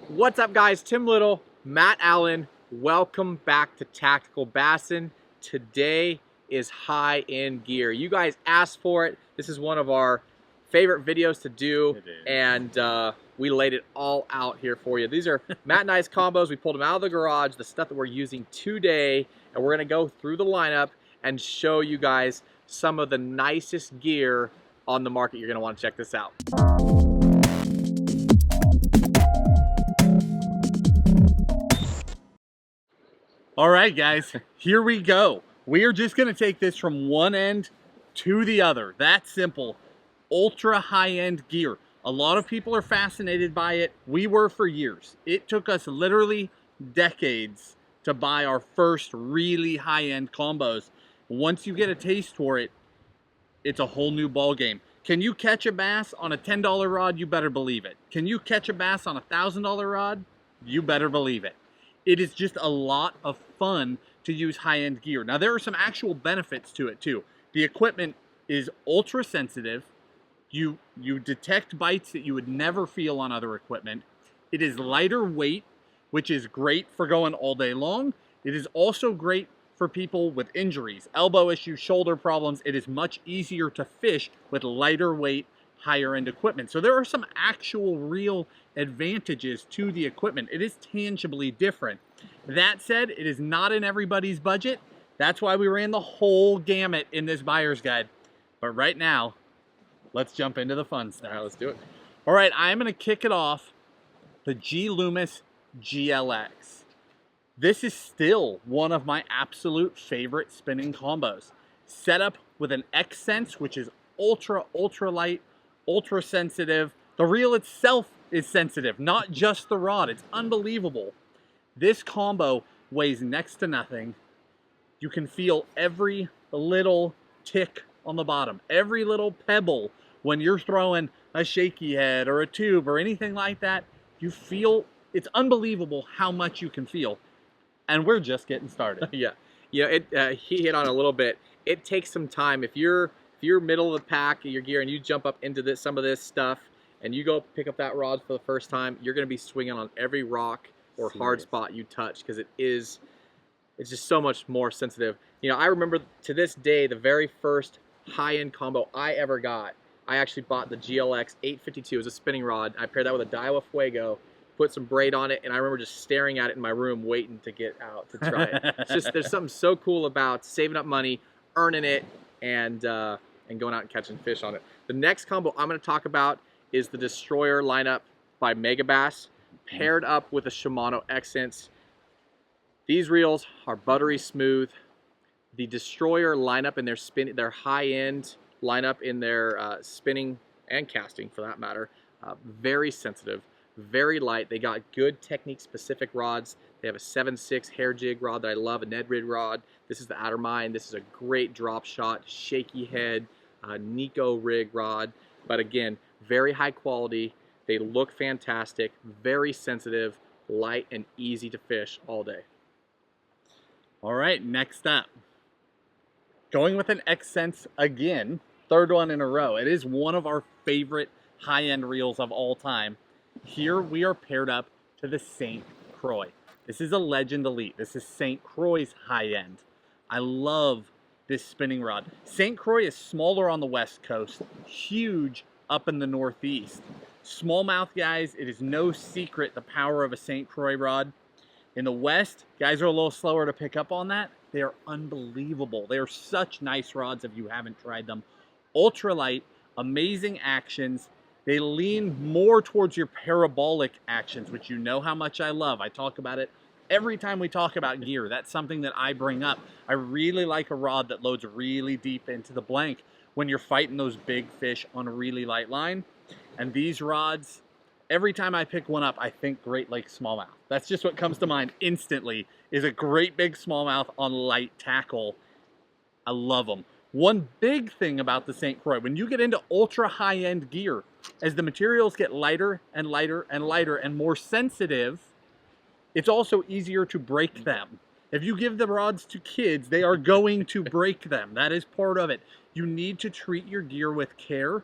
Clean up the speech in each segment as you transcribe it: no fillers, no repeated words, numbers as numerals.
What's up, guys? Tim Little, Matt Allen. Welcome back to Tactical Bassin. Today is high-end gear. You guys asked for it. This is one of our favorite videos to do, and we laid it all out here for you. These are Matt and I's combos. We pulled them out of the garage, the stuff that we're using today, and we're gonna go through the lineup and show you guys some of the nicest gear on the market. You're gonna want to check this out. All right, guys, here we go. We are just gonna take this from one end to the other. That simple. Ultra high-end gear. A lot of people are fascinated by it. We were for years. It took us literally decades to buy our first really high-end combos. Once you get a taste for it, it's a whole new ball game. Can you catch a bass on a $10 rod? You better believe it. Can you catch a bass on a $1,000 rod? You better believe it. It is just a lot of fun to use high-end gear. Now, there are some actual benefits to it too. The equipment is ultra sensitive. You detect bites that you would never feel on other equipment. It is lighter weight, which is great for going all day long. It is also great for people with injuries, elbow issues, shoulder problems. It is much easier to fish with lighter weight, higher end equipment. So there are some actual real advantages to the equipment. It is tangibly different. That said, it is not in everybody's budget. That's why we ran the whole gamut in this buyer's guide. But right now, let's jump into the fun stuff. All right, let's do it. All right, I'm gonna kick it off. The G Loomis GLX. This is still one of my absolute favorite spinning combos. Set up with an X-Sense, which is ultra light, ultra sensitive. The reel itself is sensitive, not just the rod. It's unbelievable. This combo weighs next to nothing. You can feel every little tick on the bottom, every little pebble when you're throwing a shaky head or a tube or anything like that. You feel, it's unbelievable how much you can feel. And we're just getting started. Yeah, he hit on a little bit. It takes some time. If you're middle of the pack of your gear and you jump up into some of this stuff and you go pick up that rod for the first time, you're going to be swinging on every rock or hard spot you touch, because it's just so much more sensitive. You know, I remember to this day the very first high-end combo I ever got. I actually bought the GLX 852. It was a spinning rod. I paired that with a Daiwa Fuego, put some braid on it, and I remember just staring at it in my room waiting to get out to try it. It's just, there's something so cool about saving up money, earning it, and going out and catching fish on it. The next combo I'm going to talk about is the Destroyer lineup by Megabass, paired up with a Shimano X-Sense. These reels are buttery smooth. The Destroyer lineup in their high-end lineup in their spinning and casting, for that matter, very sensitive, very light. They got good technique-specific rods. They have a 7.6 hair jig rod that I love, a Ned Rid rod. This is the Outermine. This is a great drop shot, shaky head, Nico rig rod. But again, very high quality. They look fantastic, very sensitive, light, and easy to fish all day. All right, next up. Going with an X-Sense again, third one in a row. It is one of our favorite high-end reels of all time. Here we are paired up to the St. Croix. This is a Legend Elite. This is St. Croix's high-end. I love this spinning rod. St. Croix is smaller on the West Coast, huge up in the Northeast. Smallmouth guys, it is no secret the power of a St. Croix rod. In the West, guys are a little slower to pick up on that. They are unbelievable. They are such nice rods if you haven't tried them. Ultralight, amazing actions. They lean more towards your parabolic actions, which you know how much I love. I talk about it every time we talk about gear. That's something that I bring up. I really like a rod that loads really deep into the blank when you're fighting those big fish on a really light line. And these rods, every time I pick one up, I think Great Lake smallmouth. That's just what comes to mind instantly, is a great big smallmouth on light tackle. I love them. One big thing about the St. Croix, when you get into ultra high-end gear, as the materials get lighter and lighter and lighter and more sensitive, it's also easier to break them. If you give the rods to kids, they are going to break them. That is part of it. You need to treat your gear with care.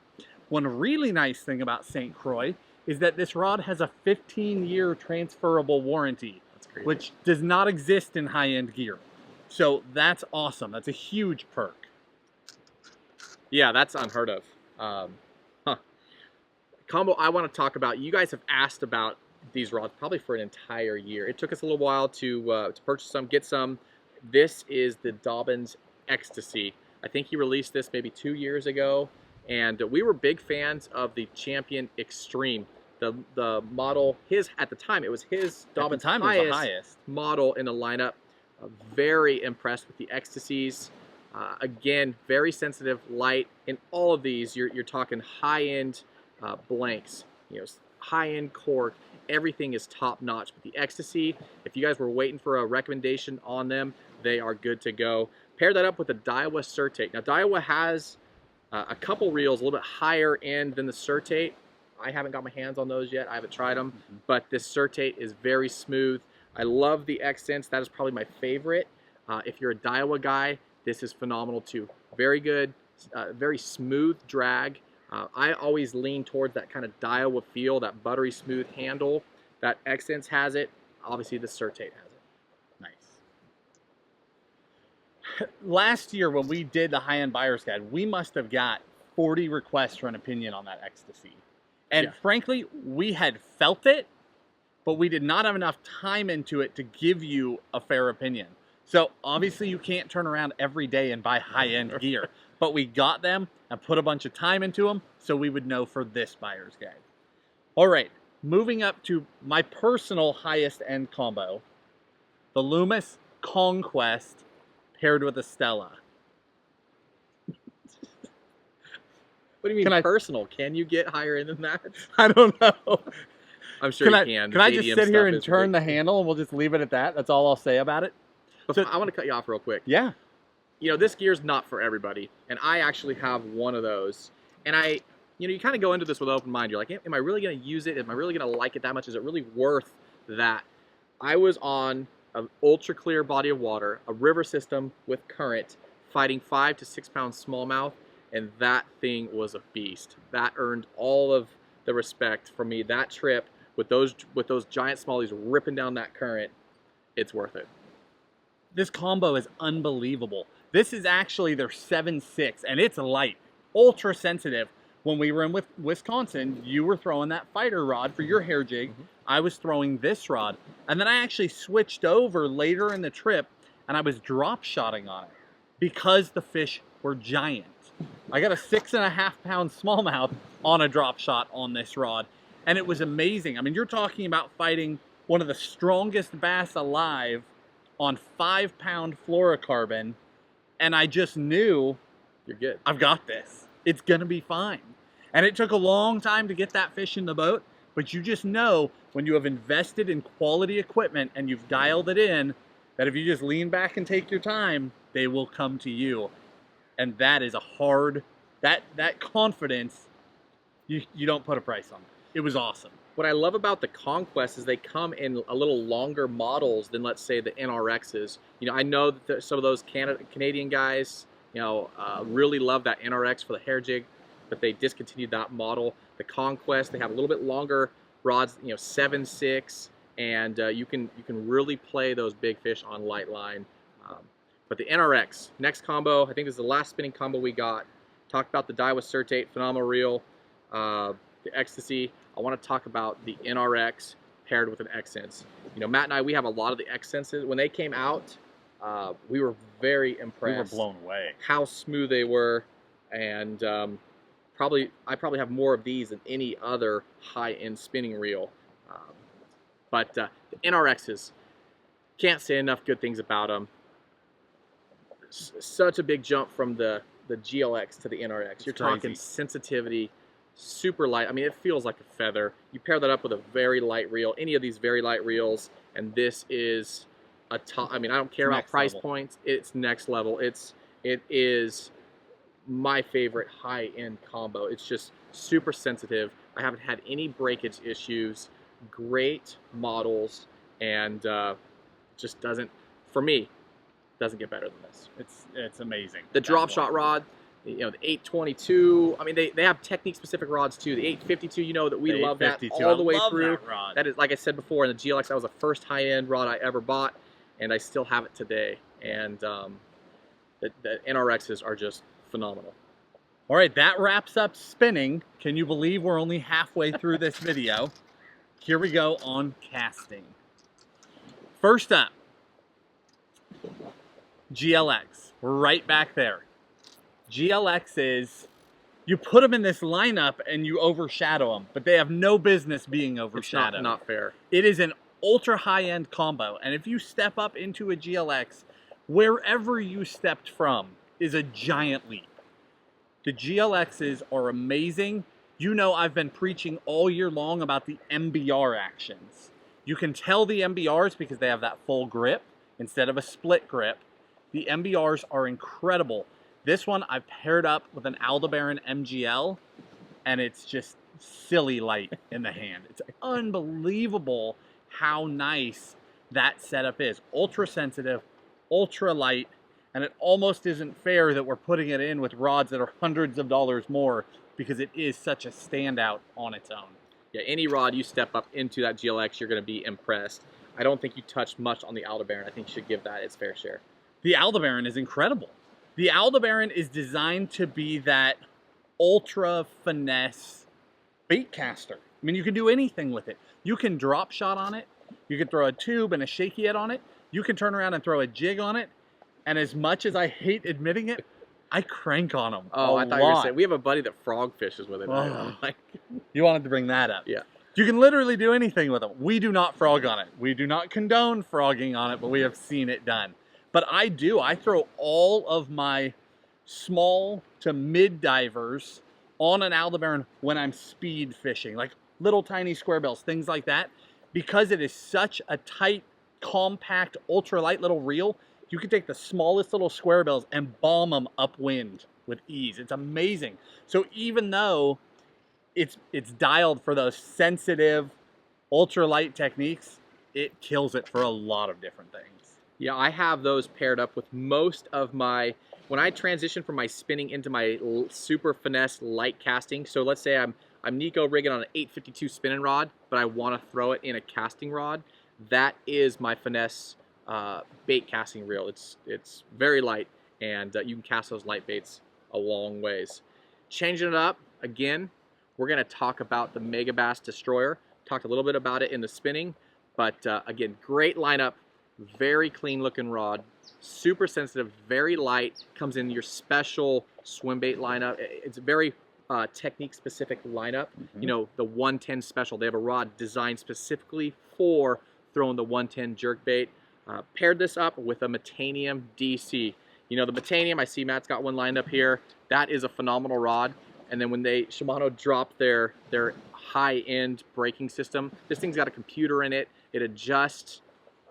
One really nice thing about St. Croix is that this rod has a 15-year transferable warranty, That's crazy. which does not exist in high-end gear. So that's awesome. That's a huge perk. Yeah, that's unheard of. Huh. Combo I want to talk about. You guys have asked about these rods probably for an entire year. It took us a little while to purchase some, get some. This is the Dobyns Ecstasy. I think he released this maybe 2 years ago, and we were big fans of the Champion Extreme. The model, at the time, it was his Dobyns highest model in the lineup. Very impressed with the Ecstasies. Again, very sensitive, light. In all of these, you're talking high-end blanks, high-end cork. Everything is top-notch. But the Ecstasy, if you guys were waiting for a recommendation on them, they are good to go. Pair that up with the Daiwa Certate. Now, Daiwa has a couple reels a little bit higher end than the Certate. I haven't got my hands on those yet. I haven't tried them, but this Certate is very smooth. I love the Accents. That is probably my favorite. If you're a Daiwa guy, this is phenomenal too. Very good, very smooth drag. I always lean towards that kind of Daiwa feel, that buttery smooth handle. That Accents has it. Obviously, the Certate has it. Nice. Last year when we did the high-end buyer's guide, we must have got 40 requests for an opinion on that Ecstasy. And frankly, we had felt it, but we did not have enough time into it to give you a fair opinion. So obviously you can't turn around every day and buy high-end gear, but we got them and put a bunch of time into them so we would know for this buyer's guide. All right, moving up to my personal highest end combo, the Loomis Conquest paired with a Stella. What do you mean personal? Can you get higher end than that? I don't know. I'm sure you can. Can I just sit here and turn the handle and we'll just leave it at that? That's all I'll say about it. So, I want to cut you off real quick. Yeah. This gear's not for everybody, and I actually have one of those. And you kind of go into this with an open mind. You're like, am I really going to use it? Am I really going to like it that much? Is it really worth that? I was on an ultra clear body of water, a river system with current, fighting 5 to 6 pound smallmouth, and that thing was a beast. That earned all of the respect from me. That trip with those giant smallies ripping down that current, it's worth it. This combo is unbelievable. This is actually their 7.6, and it's light, ultra sensitive. When we were in Wisconsin, you were throwing that fighter rod for your hair jig. I was throwing this rod. And then I actually switched over later in the trip, and I was drop shotting on it because the fish were giant. I got a 6.5 pound smallmouth on a drop shot on this rod, and it was amazing. I mean, you're talking about fighting one of the strongest bass alive on 5 pound fluorocarbon, and I just knew, you're good. I've got this. It's gonna be fine. And it took a long time to get that fish in the boat, but you just know when you have invested in quality equipment and you've dialed it in, that if you just lean back and take your time, they will come to you. And that is a hard, that confidence, you don't put a price on it. It was awesome. What I love about the Conquest is they come in a little longer models than, let's say, the NRXs. I know that some of those Canadian guys, really love that NRX for the hair jig, but they discontinued that model. The Conquest, they have a little bit longer rods, 7.6, and you can really play those big fish on light line. But the NRX, next combo, I think this is the last spinning combo we got. Talked about the Daiwa Certate, phenomenal reel, the Ecstasy. I want to talk about the NRX paired with an Accents. Matt and I, we have a lot of the Accents. When they came out, we were very impressed. We were blown away. How smooth they were, and I probably have more of these than any other high-end spinning reel. But the NRXs, can't say enough good things about them. Such a big jump from the GLX to the NRX. You're talking sensitivity, super light. I mean, it feels like a feather. You pair that up with a very light reel, any of these very light reels, and this is a top. I mean, I don't care about price points. It's next level. It is my favorite high-end combo. It's just super sensitive. I haven't had any breakage issues. Great models, and just doesn't, for me, doesn't get better than this. It's amazing. The drop shot rod, you know, the 822. I mean, they have technique specific rods too. The 852, you know, that we love that all the way through. That rod. That is, like I said before, in the GLX, that was the first high end rod I ever bought, and I still have it today. And the NRXs are just phenomenal. All right, that wraps up spinning. Can you believe we're only halfway through this video? Here we go on casting. First up, GLX. We're right back there. GLX is, you put them in this lineup and you overshadow them, but they have no business being overshadowed. It's not fair. It is an ultra high-end combo, and if you step up into a GLX, wherever you stepped from is a giant leap. The GLXs are amazing. You know, I've been preaching all year long about the MBR actions. You can tell the MBRs because they have that full grip instead of a split grip. The MBRs are incredible. This one I've paired up with an Aldebaran MGL, and it's just silly light in the hand. It's unbelievable how nice that setup is. Ultra sensitive, ultra light, and it almost isn't fair that we're putting it in with rods that are hundreds of dollars more because it is such a standout on its own. Yeah, any rod you step up into that GLX, you're going to be impressed. I don't think you touched much on the Aldebaran. I think you should give that its fair share. The Aldebaran is incredible. The Aldebaran is designed to be that ultra finesse bait caster. I mean, you can do anything with it. You can drop shot on it. You can throw a tube and a shaky head on it. You can turn around and throw a jig on it. And as much as I hate admitting it, I crank on them. Oh, I thought you were saying, we have a buddy that frog fishes with it. Oh. Like, you wanted to bring that up. Yeah. You can literally do anything with them. We do not frog on it. We do not condone frogging on it, but we have seen it done. But I do. I throw all of my small to mid divers on an Aldebaran when I'm speed fishing, like little tiny square bills, things like that. Because it is such a tight, compact, ultralight little reel, you can take the smallest little square bills and bomb them upwind with ease. It's amazing. So even though it's dialed for those sensitive, ultralight techniques, it kills it for a lot of different things. Yeah, I have those paired up with most of my, when I transition from my spinning into my super finesse light casting, so let's say I'm Nico rigging on an 852 spinning rod, but I want to throw it in a casting rod, that is my finesse bait casting reel. It's very light, and you can cast those light baits a long ways. Changing it up, again, we're going to talk about the Megabass Destroyer. Talked a little bit about it in the spinning, but again, great lineup, very clean looking rod, super sensitive, very light, comes in your special swim bait lineup. It's a very technique specific lineup. You know, the 110 special, they have a rod designed specifically for throwing the 110 jerk bait. Paired this up with a Metanium DC. You know, the Metanium, I see Matt's got one lined up here. That is a phenomenal rod. And then when Shimano dropped their high-end braking system, this thing's got a computer in it. It adjusts,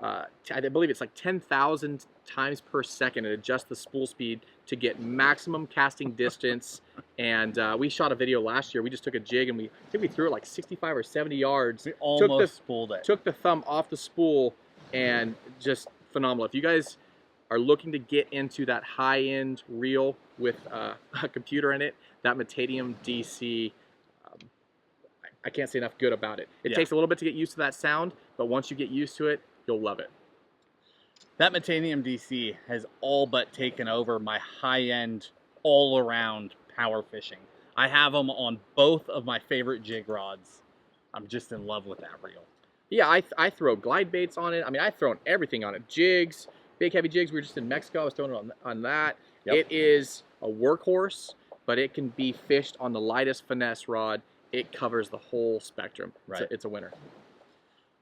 I believe it's like 10,000 times per second. It adjusts the spool speed to get maximum casting distance. And we shot a video last year. We just took a jig and I think we threw it like 65 or 70 yards. We almost spooled it. Took the thumb off the spool, and just phenomenal. If you guys are looking to get into that high-end reel with a computer in it, that Metanium DC, I can't say enough good about it. It takes a little bit to get used to that sound, but once you get used to it, you'll love it. That Metanium DC has all but taken over my high-end, all-around power fishing. I have them on both of my favorite jig rods. I'm just in love with that reel. Yeah, I throw glide baits on it. I mean, I've thrown everything on it. Jigs, big heavy jigs. We were just in Mexico. I was throwing it on that. Yep. It is a workhorse, but it can be fished on the lightest finesse rod. It covers the whole spectrum. Right. It's a winner.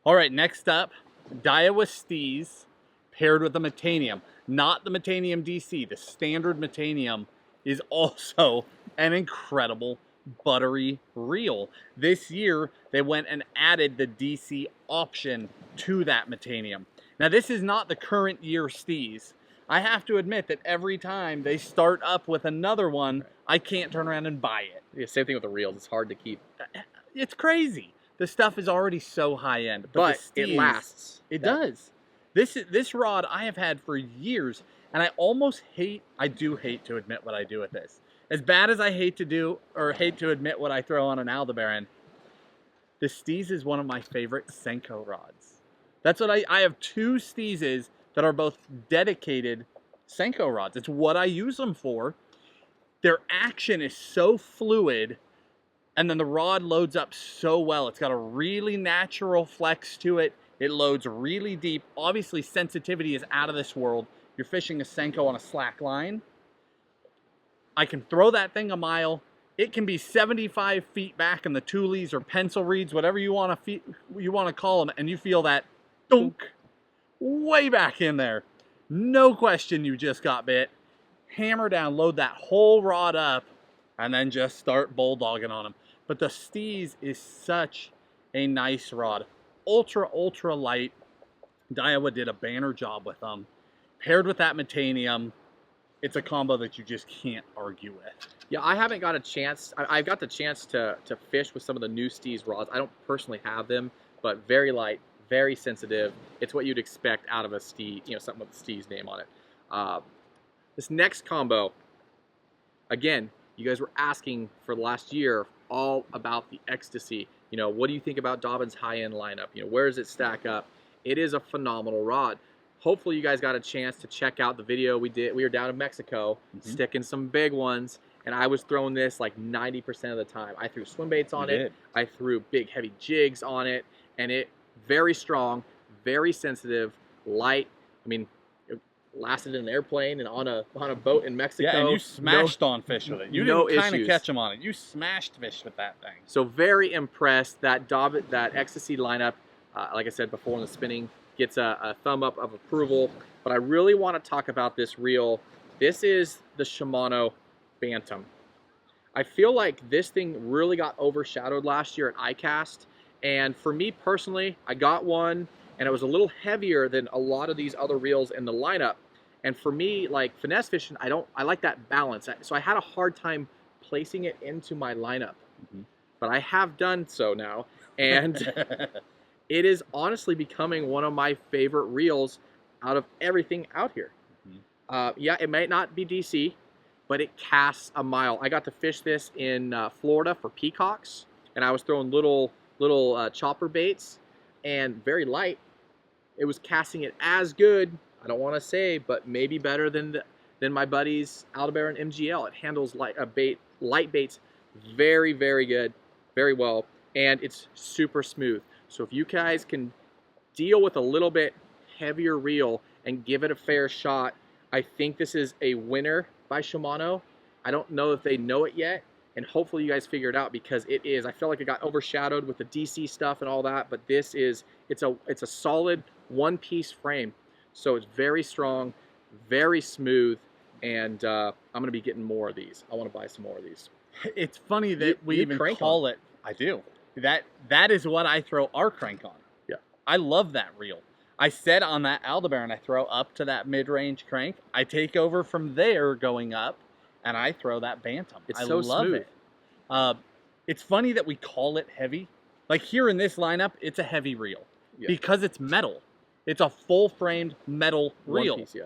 All right, next up, Daiwa Steez paired with the Metanium. Not the Metanium DC. The standard Metanium is also an incredible buttery reel. This year, they went and added the DC option to that Metanium. Now, this is not the current year Steez. I have to admit that every time they start up with another one, I can't turn around and buy it. Yeah, same thing with the reels. It's hard to keep. It's crazy. The stuff is already so high-end. But the Steez, it lasts. It does. This rod I have had for years, and I do hate to admit what I do with this. As bad as I hate to do, or hate to admit what I throw on an Aldebaran, the Steez is one of my favorite Senko rods. That's what I have 2 Steezes that are both dedicated Senko rods. It's what I use them for. Their action is so fluid, and then the rod loads up so well. It's got a really natural flex to it. It loads really deep. Obviously, sensitivity is out of this world. You're fishing a Senko on a slack line. I can throw that thing a mile. It can be 75 feet back in the Thule's or pencil reeds, whatever you want to call them, and you feel that dunk way back in there. No question you just got bit. Hammer down, load that whole rod up, and then just start bulldogging on them. But the Steez is such a nice rod. Ultra, ultra light. Daiwa did a banner job with them. Paired with that Metanium, it's a combo that you just can't argue with. Yeah, I haven't got a chance. I've got the chance to fish with some of the new Steez rods. I don't personally have them, but very light, very sensitive. It's what you'd expect out of a Steez, you know, something with the Steez name on it. This next combo, again, you guys were asking for the last year all about the Ecstasy. You know, what do you think about Dobbin's high-end lineup? You know, where does it stack up? It is a phenomenal rod. Hopefully you guys got a chance to check out the video we did. We were down in Mexico, sticking some big ones, and I was throwing this like 90% of the time. I threw swim baits on it. I threw big heavy jigs on it, and it very strong, very sensitive, light. I mean, it lasted in an airplane and on a boat in Mexico. Yeah, and you smashed on fish with it. You didn't kind of catch them on it. You smashed fish with that thing. So very impressed. That Ecstasy lineup, like I said before in the spinning, gets a thumb up of approval. But I really want to talk about this reel. This is the Shimano Bantam. I feel like this thing really got overshadowed last year at ICAST. And for me personally, I got one and it was a little heavier than a lot of these other reels in the lineup. And for me, like finesse fishing, I like that balance. So I had a hard time placing it into my lineup. But I have done so now. And it is honestly becoming one of my favorite reels out of everything out here. Yeah, it might not be DC, but it casts a mile. I got to fish this in Florida for peacocks, and I was throwing little chopper baits, and very light. It was casting it as good, I don't want to say, but maybe better than my buddy's Aldebaran MGL. It handles light baits very, very good, very well, and it's super smooth. So if you guys can deal with a little bit heavier reel and give it a fair shot, I think this is a winner by Shimano. I don't know if they know it yet, and hopefully you guys figure it out, because it is. I feel like it got overshadowed with the DC stuff and all that, but this is, it's a solid one-piece frame. So it's very strong, very smooth, and I'm going to be getting more of these. I want to buy some more of these. It's funny that we even call it. I do. That is what I throw our crank on. Yeah. I love that reel. I said on that Aldebaran, I throw up to that mid-range crank. I take over from there going up, and I throw that Bantam. It's so love smooth. It. It's funny that we call it heavy. Like here in this lineup, it's a heavy reel because it's metal. It's a full-framed metal reel. 1 piece, yeah.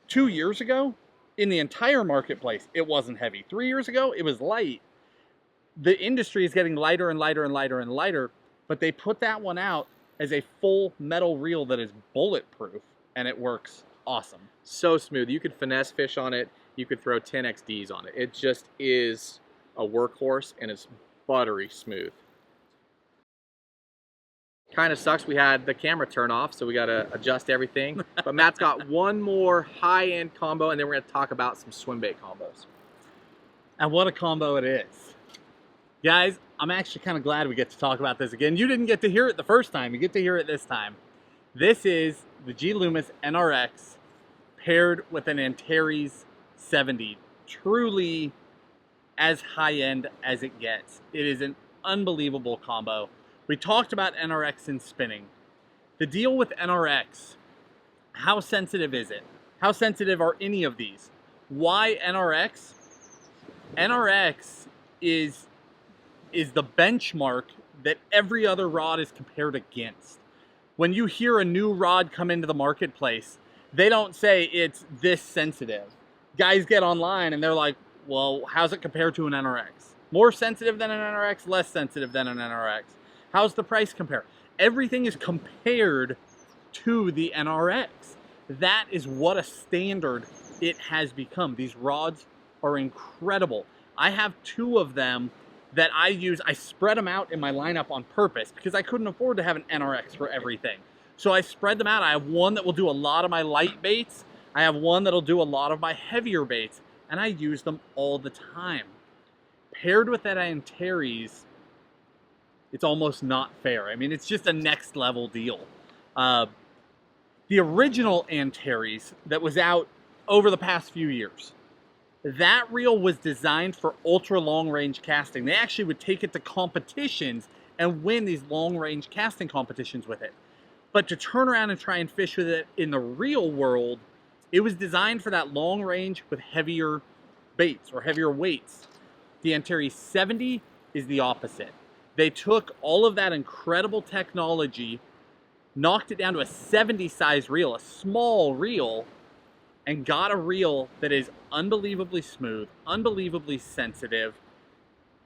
2 years ago, in the entire marketplace, it wasn't heavy. 3 years ago, it was light. The industry is getting lighter and lighter and lighter and lighter, but they put that one out as a full metal reel that is bulletproof, and it works awesome. So smooth. You could finesse fish on it. You could throw 10 XDs on it. It just is a workhorse, and it's buttery smooth. Kind of sucks we had the camera turn off, so we got to adjust everything. But Matt's got one more high-end combo, and then we're going to talk about some swim bait combos. And what a combo it is. Guys, I'm actually kind of glad we get to talk about this again. You didn't get to hear it the first time. You get to hear it this time. This is the G Loomis NRX paired with an Antares 70. Truly as high-end as it gets. It is an unbelievable combo. We talked about NRX and spinning. The deal with NRX, how sensitive is it? How sensitive are any of these? Why NRX? NRX is the benchmark that every other rod is compared against. When you hear a new rod come into the marketplace, they don't say it's this sensitive. Guys get online and they're like, well, how's it compared to an NRX? More sensitive than an NRX, less sensitive than an NRX. How's the price compare? Everything is compared to the NRX. That is what a standard it has become. These rods are incredible. I have 2 of them that I use. I spread them out in my lineup on purpose because I couldn't afford to have an NRX for everything. So I spread them out. I have one that will do a lot of my light baits. I have one that'll do a lot of my heavier baits, and I use them all the time. Paired with that Antares, it's almost not fair. I mean, it's just a next level deal. The original Antares that was out over the past few years, that reel was designed for ultra long range casting. They actually would take it to competitions and win these long range casting competitions with it. But to turn around and try and fish with it in the real world, it was designed for that long range with heavier baits or heavier weights. The Antares 70 is the opposite. They took all of that incredible technology, knocked it down to a 70 size reel, a small reel, and got a reel that is unbelievably smooth, unbelievably sensitive,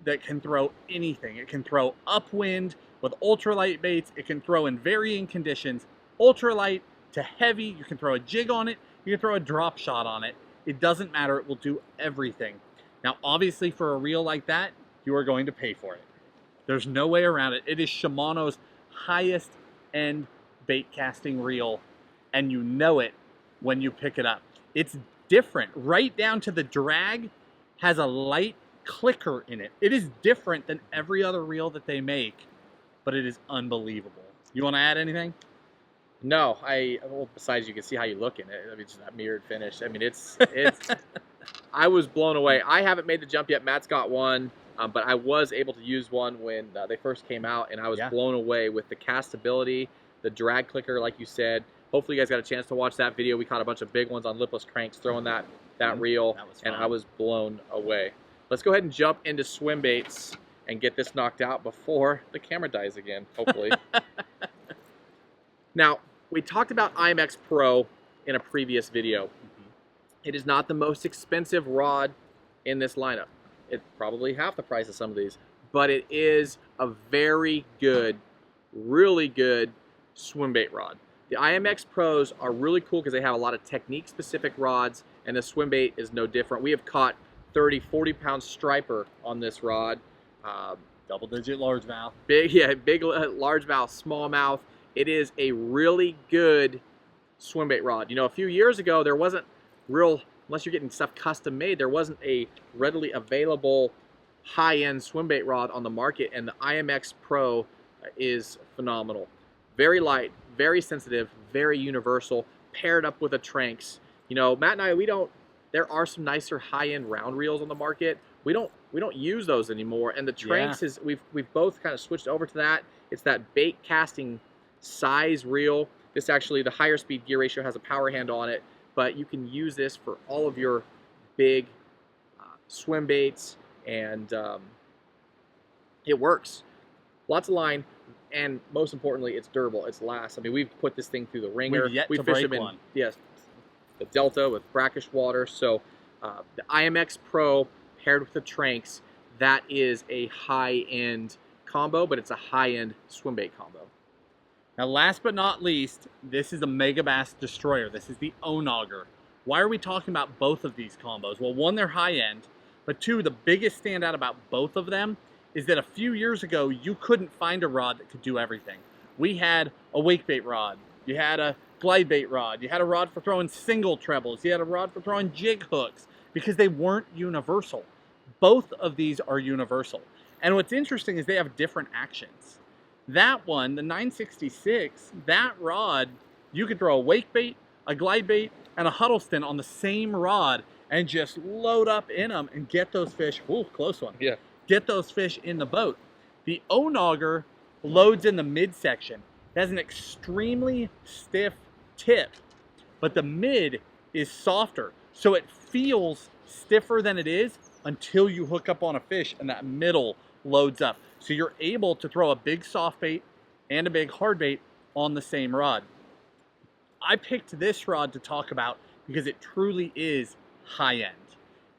that can throw anything. It can throw upwind with ultralight baits. It can throw in varying conditions, ultralight to heavy. You can throw a jig on it. You can throw a drop shot on it. It doesn't matter. It will do everything. Now, obviously, for a reel like that, you are going to pay for it. There's no way around it. It is Shimano's highest end bait casting reel, and you know it when you pick it up. It's different. Right down to the drag has a light clicker in it. It is different than every other reel that they make, but it is unbelievable. You want to add anything? No, well, besides you can see how you look in it. I mean, just that mirrored finish. I mean, it's I was blown away. I haven't made the jump yet. Matt's got one, but I was able to use one when they first came out, and I was blown away with the castability, the drag clicker, like you said. Hopefully you guys got a chance to watch that video. We caught a bunch of big ones on lipless cranks throwing that reel, and I was blown away. Let's go ahead and jump into swim baits and get this knocked out before the camera dies again, hopefully. Now, we talked about IMX Pro in a previous video. It is not the most expensive rod in this lineup. It's probably half the price of some of these, but it is a very good, really good swim bait rod. The IMX Pros are really cool because they have a lot of technique-specific rods, and the swim bait is no different. We have caught 30, 40-pound striper on this rod. Double-digit largemouth. Big largemouth, smallmouth. It is a really good swim bait rod. You know, a few years ago, there wasn't real, unless you're getting stuff custom made, there wasn't a readily available high-end swim bait rod on the market, and the IMX Pro is phenomenal. Very light, very sensitive, very universal, paired up with a Tranx. You know, Matt and I, there are some nicer high-end round reels on the market. We don't use those anymore, and the Tranx is, we've both kind of switched over to that. It's that bait casting size reel. This actually, the higher speed gear ratio has a power hand on it, but you can use this for all of your big swim baits, and it works. Lots of line, and most importantly, it's durable. It's lasts. I mean, we've put this thing through the ringer. We've fished them in, yes, the Delta with brackish water. So the IMX Pro paired with the Tranx, that is a high-end combo, but it's a high-end swim bait combo. Now, last but not least, this is the Megabass Destroyer. This is the Onauger. Why are we talking about both of these combos? Well, one, they're high-end, but two, the biggest standout about both of them is that a few years ago, you couldn't find a rod that could do everything. We had a wake bait rod. You had a glide bait rod. You had a rod for throwing single trebles. You had a rod for throwing jig hooks because they weren't universal. Both of these are universal. And what's interesting is they have different actions. That one, the 966, that rod, you could throw a wake bait, a glide bait, and a Huddleston on the same rod and just load up in them and get those fish. Ooh, close one. Yeah. Get those fish in the boat. The Onauger loads in the midsection. It has an extremely stiff tip, but the mid is softer. So it feels stiffer than it is until you hook up on a fish and that middle loads up. So you're able to throw a big soft bait and a big hard bait on the same rod. I picked this rod to talk about because it truly is high end.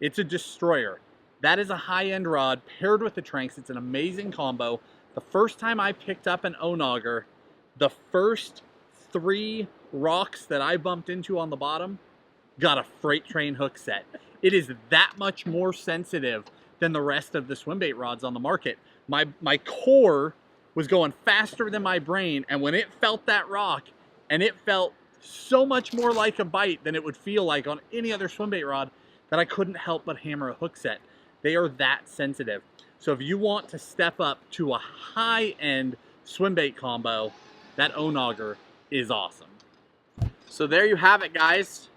It's a destroyer. That is a high-end rod paired with the Tranks. It's an amazing combo. The first time I picked up an Onauger, the first 3 rocks that I bumped into on the bottom got a freight train hook set. It is that much more sensitive than the rest of the swim bait rods on the market. My core was going faster than my brain, and when it felt that rock, and it felt so much more like a bite than it would feel like on any other swim bait rod, that I couldn't help but hammer a hook set. They are that sensitive. So if you want to step up to a high-end swim bait combo, that Onauger is awesome. So there you have it, guys.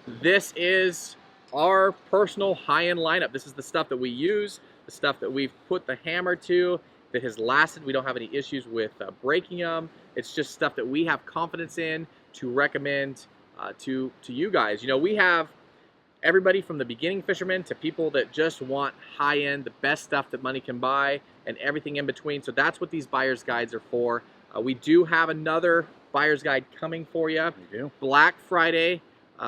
This is our personal high-end lineup. This is the stuff that we use, the stuff that we've put the hammer to, that has lasted. We don't have any issues with breaking them. It's just stuff that we have confidence in to recommend to you guys. You know, we have everybody from the beginning fishermen to people that just want high-end, the best stuff that money can buy, and everything in between. So that's what these buyer's guides are for. We do have another buyer's guide coming for you. We do. Black Friday.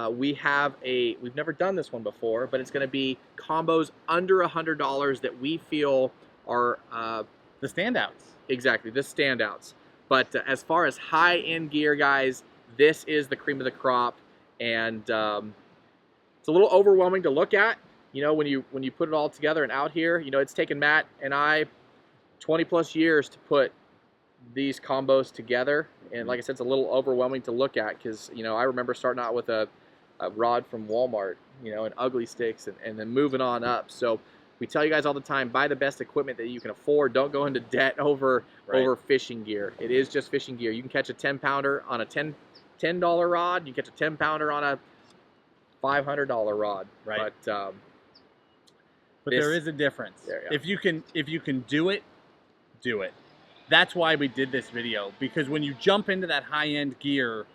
We've never done this one before, but it's going to be combos under $100 that we feel are the standouts. Exactly, the standouts. But as far as high-end gear, guys, this is the cream of the crop, and it's a little overwhelming to look at. You know, when you put it all together and out here, you know, it's taken Matt and I 20+ years to put these combos together, and like I said, it's a little overwhelming to look at because, you know, I remember starting out with a rod from Walmart, you know, and ugly sticks, and then moving on up. So we tell you guys all the time, buy the best equipment that you can afford. Don't go into debt over fishing gear. It is just fishing gear. You can catch a 10-pounder on a $10 rod. You can catch a 10-pounder on a $500 rod. Right. But there is a difference. If you can do it, do it. That's why we did this video, because when you jump into that high-end gear,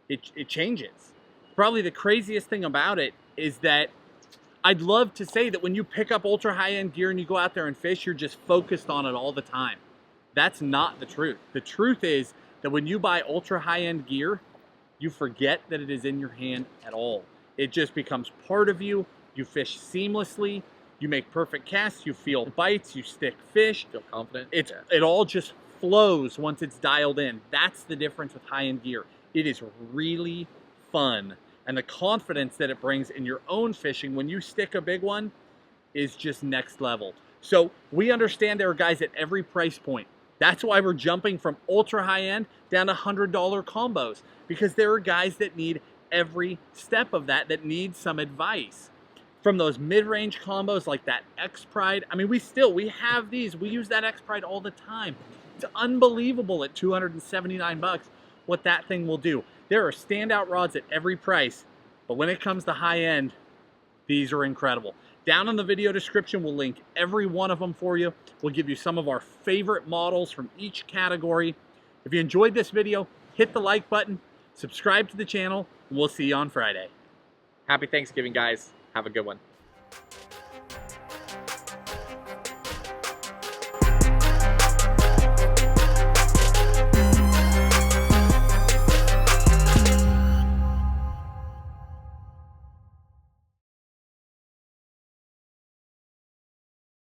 it changes. Probably the craziest thing about it is that I'd love to say that when you pick up ultra high-end gear and you go out there and fish, you're just focused on it all the time. That's not the truth. The truth is that when you buy ultra high-end gear, you forget that it is in your hand at all. It just becomes part of you. You fish seamlessly. You make perfect casts. You feel bites. You stick fish. Feel confident. It all just flows once it's dialed in. That's the difference with high-end gear. It is really fun. And the confidence that it brings in your own fishing when you stick a big one is just next level. So we understand there are guys at every price point. That's why we're jumping from ultra high-end down to $100 combos, because there are guys that need every step of that need some advice. From those mid-range combos like that X-Pride, I mean, we have these. We use that X-Pride all the time. It's unbelievable at $279 what that thing will do. There are standout rods at every price, but when it comes to high-end, these are incredible. Down in the video description, we'll link every one of them for you. We'll give you some of our favorite models from each category. If you enjoyed this video, hit the like button, subscribe to the channel, and we'll see you on Friday. Happy Thanksgiving, guys. Have a good one.